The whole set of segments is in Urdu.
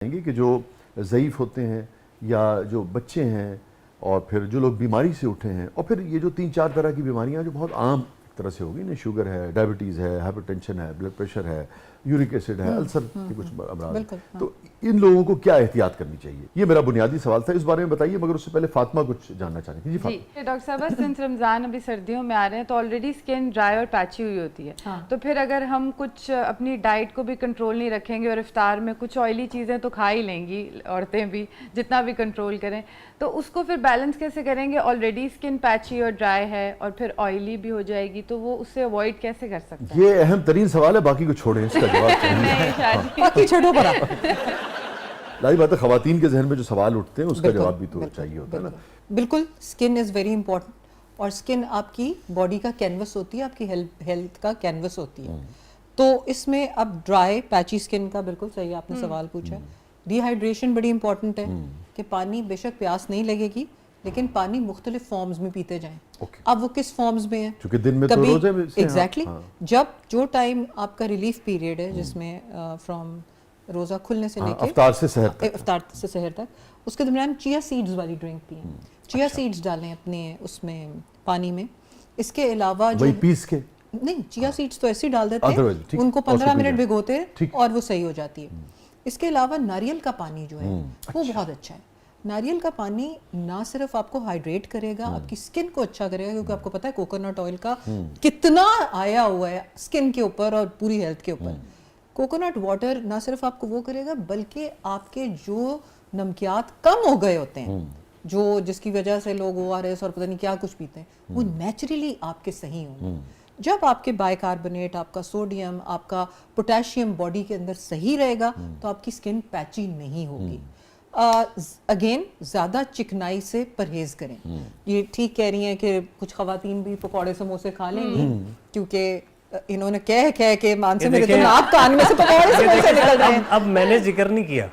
گے کہ جو ضعیف ہوتے ہیں یا جو بچے ہیں اور پھر جو لوگ بیماری سے اٹھے ہیں اور پھر یہ جو 3-4 طرح کی بیماریاں جو بہت عام طرح سے ہوگی نا، شوگر ہے، ڈائبٹیز ہے، ہائپر ٹینشن ہے، بلڈ پریشر ہے، یورک ایسڈ ہے، السر کے کچھ امراض ہیں، تو ان لوگوں کو کیا احتیاط کرنی چاہیے؟ یہ میرا بنیادی سوال تھا، اس بارے میں بتائیے، مگر اس سے پہلے فاطمہ کچھ جاننا چاہ رہی تھی۔ جی فاطمہ۔ ڈاکٹر صاحبہ، سنس رمضان ابھی سردیوں میں آ رہے ہیں تو آلریڈی اسکن ڈرائی اور پیچی ہوئی ہوتی ہے، تو پھر اگر ہم کچھ اپنی ڈائٹ کو بھی کنٹرول نہیں رکھیں گے اور افطار میں کچھ آئلی چیزیں تو کھا ہی لیں گی عورتیں بھی، جتنا بھی کنٹرول کریں، تو اس کو پھر بیلنس کیسے کریں گے؟ آلریڈی اسکن پیچی اور ڈرائی ہے اور پھر آئلی بھی ہو جائے گی، تو وہ اس سے اوائڈ کیسے کر سکتے ہیں؟ یہ اہم ترین سوال ہے، باقی کو چھوڑیں، اس کا جواب باقی چھوڑو پڑا۔ لائی بات ہے، خواتین کے ذہن میں جو سوال اٹھتے ہیں اس کا جواب بھی تو چاہیے ہوتا ہے نا۔ بالکل، اسکن از ویری امپورٹنٹ، اور اسکن آپ کی باڈی کا کینوس ہوتی ہے، آپ کی ہیلتھ کا کینوس ہوتی ہے۔ تو اس میں اب ڈرائی پیچی اسکن کا بالکل صحیح آپ نے سوال پوچھا۔ ڈی ہائیڈریشن بڑی امپورٹنٹ ہے کہ پانی بے شک پیاس نہیں لگے گی لیکن پانی مختلف فارمز میں پیتے جائیں۔ اب وہ کس فارمز میں ہیں؟ چونکہ دن میں تو روزے میں ایگزیکٹلی جب جو ٹائم آپ کا ریلیف پیریڈ ہے، جس میں فرام روزہ کھلنے سے لے کے افطار سے سحر تک، اس کے درمیان چیا سیڈز والی ڈرنک پئیں، چیا سیڈز ڈالیں اپنے اس میں پانی میں۔ اس کے علاوہ جو پیس کے نہیں، چیا سیڈز تو ایسے ہی ڈال دیتے ہیں، ان کو 15 منٹ بھگوتے ہیں اور وہ صحیح ہو جاتی ہے۔ اس کے علاوہ ناریل کا پانی جو ہے وہ بہت اچھا ہے۔ ناریل کا پانی نہ صرف آپ کو ہائیڈریٹ کرے گا، آپ کی سکن کو اچھا کرے گا، کیونکہ آپ کو پتہ ہے کوکونٹ آئل کا کتنا آیا ہوا ہے سکن کے اوپر اور پوری ہیلتھ کے اوپر۔ کوکونٹ واٹر نہ صرف آپ کو وہ کرے گا بلکہ آپ کے جو نمکیات کم ہو گئے ہوتے ہیں، جو جس کی وجہ سے لوگ ORS اور پتہ نہیں کیا کچھ پیتے ہیں، وہ نیچرلی آپ کے صحیح ہوں گے۔ جب آپ کے بائی کاربونیٹ، آپ کا سوڈیم، آپ کا پوٹیشیم باڈی کے اندر صحیح رہے گا تو آپ کی سکن پیچی نہیں ہوگی۔ اگین زیادہ چکنائی سے پرہیز کریں۔ یہ ٹھیک کہہ رہی ہیں کہ کچھ خواتین بھی پکوڑے سموسے کھا لیں گی، کیونکہ انہوں نے کہہ کے مان سے میرے تو ناک کان میں سے پکوڑے سموسے نکل رہے ہیں۔ اب میں نے ذکر نہیں کیا،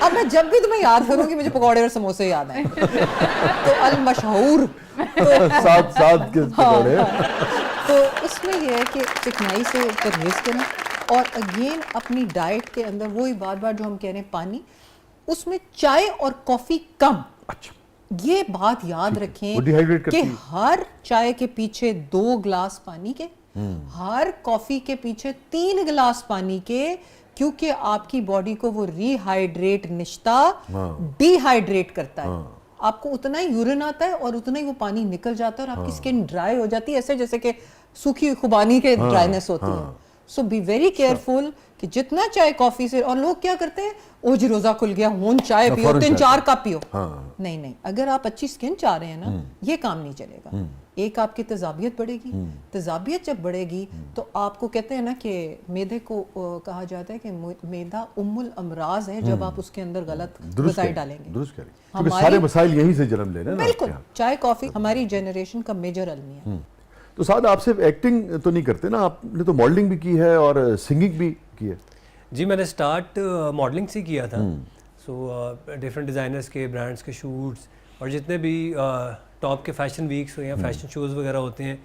اب میں جب بھی تمہیں یاد کروں گی مجھے پکوڑے اور سموسے یاد آئیں۔ تو المشہور ساتھ کے پکوڑے۔ تو اس میں یہ ہے کہ چکنائی سے پرہیز کریں، اور اگین اپنی ڈائٹ کے اندر وہی بار بار جو ہم کہہ رہے ہیں پانی، اس میں چائے اور کافی کم۔ یہ بات یاد رکھیں کہ ہر چائے کے پیچھے 2 گلاس پانی کے، ہر کافی کے پیچھے 3 گلاس پانی کے، کیونکہ آپ کی باڈی کو وہ ری ہائیڈریٹ نشتہ ڈی ہائیڈریٹ کرتا ہے۔ آپ کو اتنا ہی یورین آتا ہے اور اتنا ہی وہ پانی نکل جاتا ہے اور آپ کی سکن ڈرائی ہو جاتی ہے، ایسے جیسے کہ سوکھی خوبانی کے ڈرائینس ہوتی ہے۔ سو بی ویری کیئرفل کہ جتنا چائے کافی سے، اور لوگ کیا کرتے ہیں، او جی روزہ کھل گیا ہون چائے پیو، 3-4 کپ پیو۔ نہیں، اگر آپ اچھی سکن چاہ رہے ہیں نا، یہ کام نہیں چلے گا۔ ایک آپ کی تیزابیت بڑھے گی، تیزابیت جب بڑھے گی تو آپ کو کہتے ہیں نا کہ معدے کو کہا جاتا ہے کہ معدہ ام الامراض ہے جب آپ اس کے اندر غلط غذائیں ڈالیں گے۔ درست کہہ رہی ہیں، کیونکہ سارے مسائل یہیں سے جنم لے رہے ہیں نا۔ بالکل، چائے کافی ہماری جنریشن کا میجر المیہ ہے۔ تو سعد، آپ صرف ایکٹنگ تو نہیں کرتے نا، آپ نے تو ماڈلنگ بھی کی ہے اور سنگنگ بھی کی ہے۔ جی میں نے سٹارٹ ماڈلنگ سے کیا تھا، سو ڈفرینٹ ڈیزائنرز کے برانڈس کے شوٹس اور جتنے بھی ٹاپ کے فیشن ویکس یا فیشن شوز وغیرہ ہوتے ہیں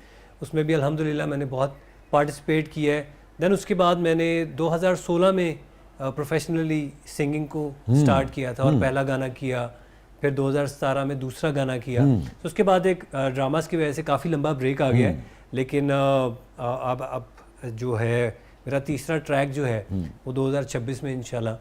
اس میں بھی الحمدللہ میں نے بہت پارٹیسپیٹ کیا ہے۔ دین اس کے بعد میں نے 2016 میں پروفیشنلی سنگنگ کو سٹارٹ کیا تھا اور پہلا گانا کیا، پھر 2017 میں دوسرا گانا کیا۔ تو اس کے بعد ایک ڈراماز کی وجہ سے کافی لمبا بریک آ گیا ہے، لیکن اب جو ہے میرا تیسرا ٹریک جو ہے وہ 2026 میں انشاءاللہ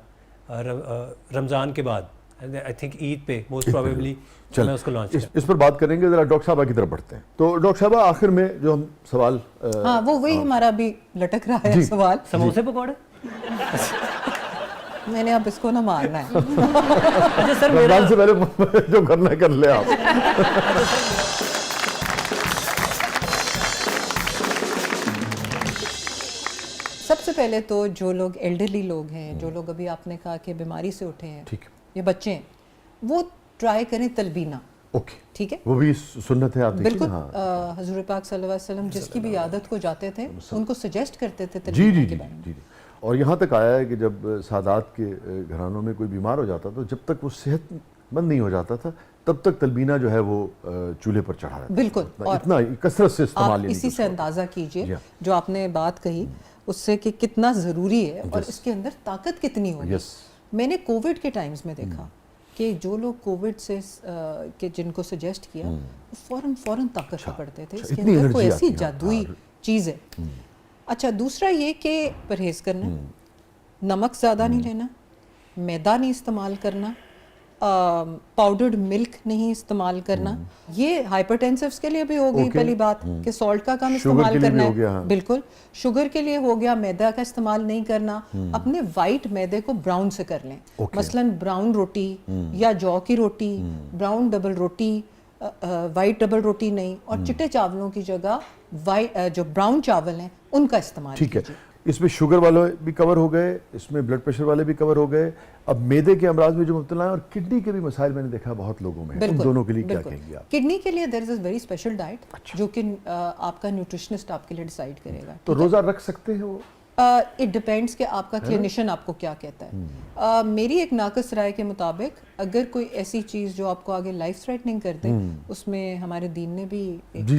رمضان کے بعد، آئی تھنک عید پہ موسٹ پروبیبلی میں اس کو لانچ کروں۔ اس پر بات کریں گے، ذرا ڈاکٹر صاحبہ کی طرف بڑھتے ہیں۔ تو ڈاکٹر صاحبہ آخر میں جو ہم سوال، ہاں وہی ہمارا بھی لٹک رہا ہے سوال، سموسے پکوڑے میں نے اب اس کو نہ مارنا ہے۔ اچھا سر، رمضان سے پہلے جو کرنا ہے کر لے آپ۔ سب سے پہلے تو جو لوگ ایلڈرلی لوگ ہیں، جو لوگ ابھی آپ نے کہا کہ بیماری سے اٹھے ہیں یا بچے ہیں، وہ ٹرائی کریں تلبینہ۔ ٹھیک ہے، وہ بھی سنت ہے، آپ بالکل۔ حضور پاک صلی اللہ علیہ وسلم جس کی بھی عادت کو جاتے تھے ان کو سجیسٹ کرتے تھے تلبینہ کے بارے میں۔ جی، اور یہاں تک آیا ہے کہ جب سادات کے گھرانوں میں کوئی بیمار ہو جاتا تو جب تک وہ صحت مند نہیں ہو جاتا تھا تب تک تلبینہ جو ہے وہ چولہے پر چڑھا رہتا۔ بالکل، اور اتنا کثرت سے استعمال، آپ اسی سے اندازہ کیجئے جو آپ نے بات کہی اس سے کہ کتنا ضروری ہے اور اس کے اندر طاقت کتنی ہوگی۔ میں نے کووڈ کے ٹائمز میں دیکھا کہ جو لوگ کووڈ سے کہ جن کو سجیسٹ کیا وہ فوراً طاقت پکڑتے تھے. اس کے اندر کوئی ایسی جادوئی چیز ہے. اچھا دوسرا یہ کہ پرہیز کرنا, نمک زیادہ نہیں لینا, میدا نہیں استعمال کرنا, پاؤڈرڈ ملک نہیں استعمال کرنا. یہ ہائپرٹینسوس کے لیے بھی ہو گئی پہلی بات کہ سالٹ کا کم استعمال کرنا ہے. بالکل. شوگر کے لیے ہو گیا, میدا کا استعمال نہیں کرنا. اپنے وائٹ میدے کو براؤن سے کر لیں, مثلاً براؤن روٹی یا جو کی روٹی, براؤن ڈبل روٹی, وائٹ ڈبل روٹی نہیں, اور چٹے چاولوں کی جگہ جو براؤن چاول ہیں ان کا استعمال کیجیے. اس میں شوگر والے بھی کور ہو گئے, اس میں بلڈ پریشر والے بھی کور ہو گئے. اب میدے کے امراض میں جو مبتلا ہیں اور کڈنی کے بھی مسائل میں نے دیکھا بہت لوگوں میں, ان دونوں کے لیے کیا کہیں گے آپ؟ کڈنی کے لیے دیر از اے ویری اسپیشل ڈائٹ جو کہ آپ کا نیوٹریشنسٹ آپ کے لیے ڈیسائیڈ کرے گا. تو روزہ رکھ سکتے ہیں وہ؟ اٹ ڈپینڈس کہ آپ کا کلینیشین آپ کو کیا کہتا ہے. میری ایک ناقص رائے کے مطابق اگر کوئی ایسی چیز جو آپ کو آگے لائف تھریٹننگ کر دے, اس میں ہمارے دین نے بھی ایک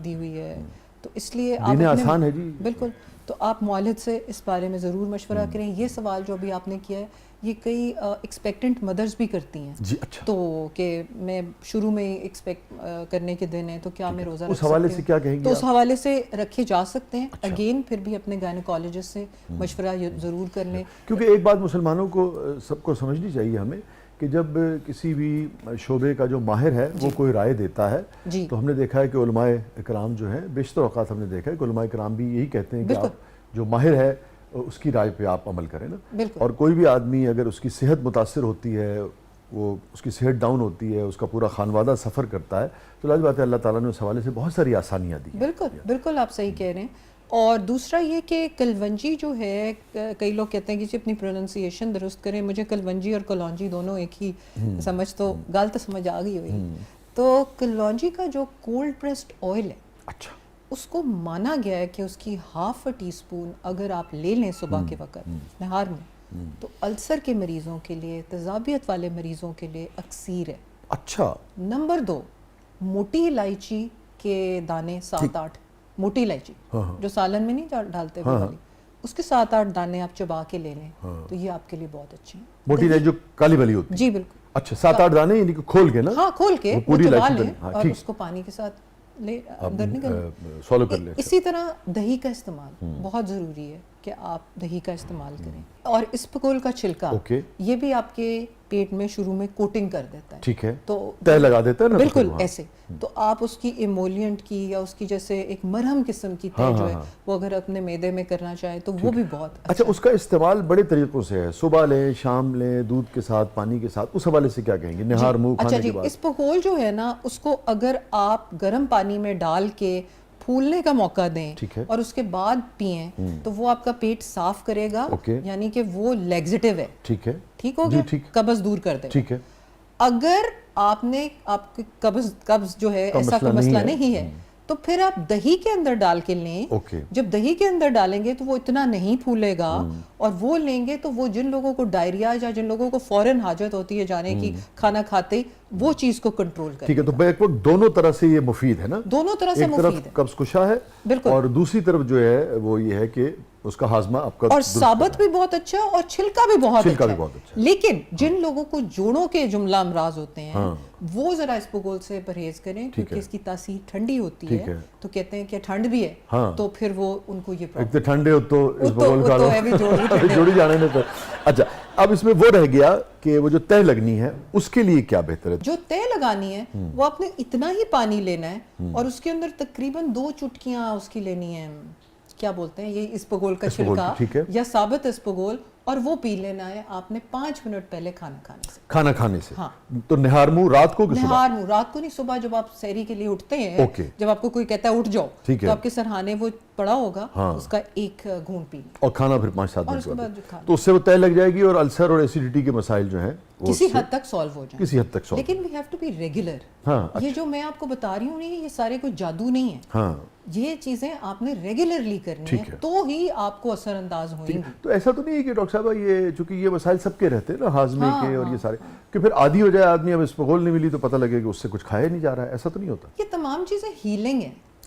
دی ہوئی ہے, تو اس لیے آپ آسان ہے جی. بالکل. تو آپ مولد سے اس بارے میں ضرور مشورہ کریں. یہ سوال جو ابھی آپ نے کیا ہے یہ کئی ایکسپیکٹنٹ مدرز بھی کرتی ہیں. جی اچھا. تو کہ میں شروع میں ایکسپیکٹ کرنے کے دن ہے تو کیا میں روزہ رکھ اس حوالے سے کیا کہیں گے؟ تو اس حوالے سے رکھے جا سکتے ہیں. اگین پھر بھی اپنے گائنیکالوجسٹ سے مشورہ ضرور کر لیں. کیونکہ ایک بات مسلمانوں کو سب کو سمجھنی چاہیے ہمیں کہ جب کسی بھی شعبے کا جو ماہر ہے وہ کوئی رائے دیتا ہے تو ہم نے دیکھا ہے کہ علماء اکرام جو ہیں بیشتر اوقات ہم نے دیکھا ہے کہ علماء اکرام بھی یہی کہتے ہیں کہ آپ جو ماہر ہے اس کی رائے پہ آپ عمل کریں نا. اور کوئی بھی آدمی اگر اس کی صحت متاثر ہوتی ہے, وہ اس کی صحت ڈاؤن ہوتی ہے, اس کا پورا خانوادہ سفر کرتا ہے, تو لازم بات ہے اللہ تعالیٰ نے اس حوالے سے بہت ساری آسانیاں دی. بالکل بالکل آپ صحیح کہہ رہے ہیں. اور دوسرا یہ کہ کلونجی جو ہے, کئی لوگ کہتے ہیں کہ اپنی پروننسیشن درست کریں. مجھے کلونجی اور کلونجی دونوں ایک ہی سمجھ, تو غلط سمجھ آ گئی ہوئی. تو کلونجی کا جو کولڈ پریسڈ آئل ہے, اچھا, اس کو مانا گیا ہے کہ اس کی 1/2 ٹی اسپون اگر آپ لے لیں صبح کے وقت نہار میں, تو السر کے مریضوں کے لیے, تذابیت والے مریضوں کے لیے اکسیر ہے. اچھا. نمبر 2, موٹی الائچی کے دانے 7-8, موٹی الائچی جو سالن میں نہیں ڈالتے والی, اس کے 7-8 دانے آپ چبا کے لے لیں تو یہ آپ کے لیے بہت اچھے ہیں. موٹی الائچی جو کالی والی ہوتی ہے؟ جی بالکل. اچھا, 7-8 دانے یعنی کہ کھول کے نا؟ ہاں کھول کے پوری چبا الائچی لیں اور اس کو پانی کے ساتھ لے اندر نکل سولو کر لیں. اسی طرح دہی کا استعمال بہت ضروری ہے کہ آپ دہی کا استعمال کریں. اور اسپغول کا چھلکا یہ بھی آپ کے پیٹ میں شروع میں کوٹنگ کر دیتا ہے. ٹھیک ہے, تو تہ لگا دیتا ہے نا بالکل ایسے. تو آپ اس کی ایمولینٹ کی یا اس کی جیسے ایک مرہم قسم کی تہ جو ہے وہ اگر اپنے معدے میں کرنا چاہیں تو وہ بھی بہت اچھا. اس کا استعمال بڑے طریقوں سے ہے, صبح لیں, شام لیں, دودھ کے ساتھ, پانی کے ساتھ, اس حوالے سے کیا کہیں گے نہار منہ کھانے کے بعد؟ اچھا جی, اسپغول جو ہے نا اس کو اگر آپ گرم پانی میں ڈال کے پھولنے کا موقع دیں اور اس کے بعد پئیں تو وہ آپ کا پیٹ صاف کرے گا, یعنی کہ وہ لیگزیٹو ہے. ٹھیک ہے, ٹھیک ہو گیا, قبض دور کر دے. ٹھیک ہے. اگر آپ کی قبض جو ہے ایسا کوئی مسئلہ نہیں ہے تو پھر آپ دہی کے اندر ڈال کے لیں. جب دہی کے اندر ڈالیں گے تو وہ اتنا نہیں پھولے گا, اور وہ لیں گے تو وہ جن لوگوں کو ڈائریا یا جن لوگوں کو فوراً حاجت ہوتی ہے جانے کی کھانا کھاتے ہی, وہ چیز کو کنٹرول کرے. ٹھیک ہے, تو بیک وقت دونوں طرح سے یہ مفید ہے نا؟ دونوں طرح سے مفید ہے. ایک طرف قبض کشا ہے اور دوسری طرف جو ہے وہ یہ ہے کہ اس کا ہاضمہ آپ کا, اور ثابت بھی بہت اچھا ہے اور چھلکا بھی بہت اچھا ہے. لیکن جن لوگوں کو جوڑوں کے جملہ امراض ہوتے ہیں وہ ذرا اسپغول سے پرہیز کریں, کیونکہ اس کی تاثیر ٹھنڈی ہوتی ہے. تو کہتے ہیں کہ ٹھنڈ بھی ہے تو پھر وہ ان کو یہ ایک تو ٹھنڈے ہو تو اسپغول کھا لو, جوڑی جانے میں تو. اچھا, اب اس میں وہ رہ گیا کہ وہ جو تہ لگنی ہے اس کے لیے کیا بہتر ہے؟ جو تہ لگانی ہے وہ آپ نے اتنا ہی پانی لینا ہے اور اس کے اندر تقریباً 2 چٹکیاں اس کی لینی ہیں, کیا بولتے ہیں یہ اسپغول کا چھلکا یا ثابت اسپغول, اور وہ پی لینا ہے آپ نے 5 منٹ پہلے کھانا کھانے سے. تو نہار منہ رات کو, نہار منہ رات کو نہیں, صبح جب آپ سحری کے لیے اٹھتے ہیں, جب آپ کو کوئی کہتا ہے اٹھ جاؤ تو آپ کے سرہانے وہ پڑا ہوگا, اس کا ایک گھونٹ پی لیں اور کھانا پھر 5-7 منٹ بعد, تو اس سے وہ تہ لگ جائے گی اور السر اور ایسیڈیٹی کے مسائل جو ہیں کسی حد تک سالو ہو جائیں. کسی حد تک سالو. لیکن we have to be regular. یہ جو میں آپ کو بتا رہی ہوں یہ سارے کوئی جادو نہیں ہے. یہ چیزیں آپ نے ریگولرلی کرنی ہے تو ہی آپ کو اثر انداز ہوئیں گی. تو ایسا تو نہیں ہے کہ ڈاکٹر صاحب یہ چونکہ یہ مسائل سب کے رہتے ہیں نا ہاضمے کے اور یہ سارے, کہ پھر عادی ہو جائے آدمی, اب اسپغول نہیں ملی تو پتہ لگے کہ اس سے کچھ کھایا نہیں جا رہا ہے, ایسا تو نہیں ہوتا؟ یہ تمام چیزیں ہیلنگ ہیں.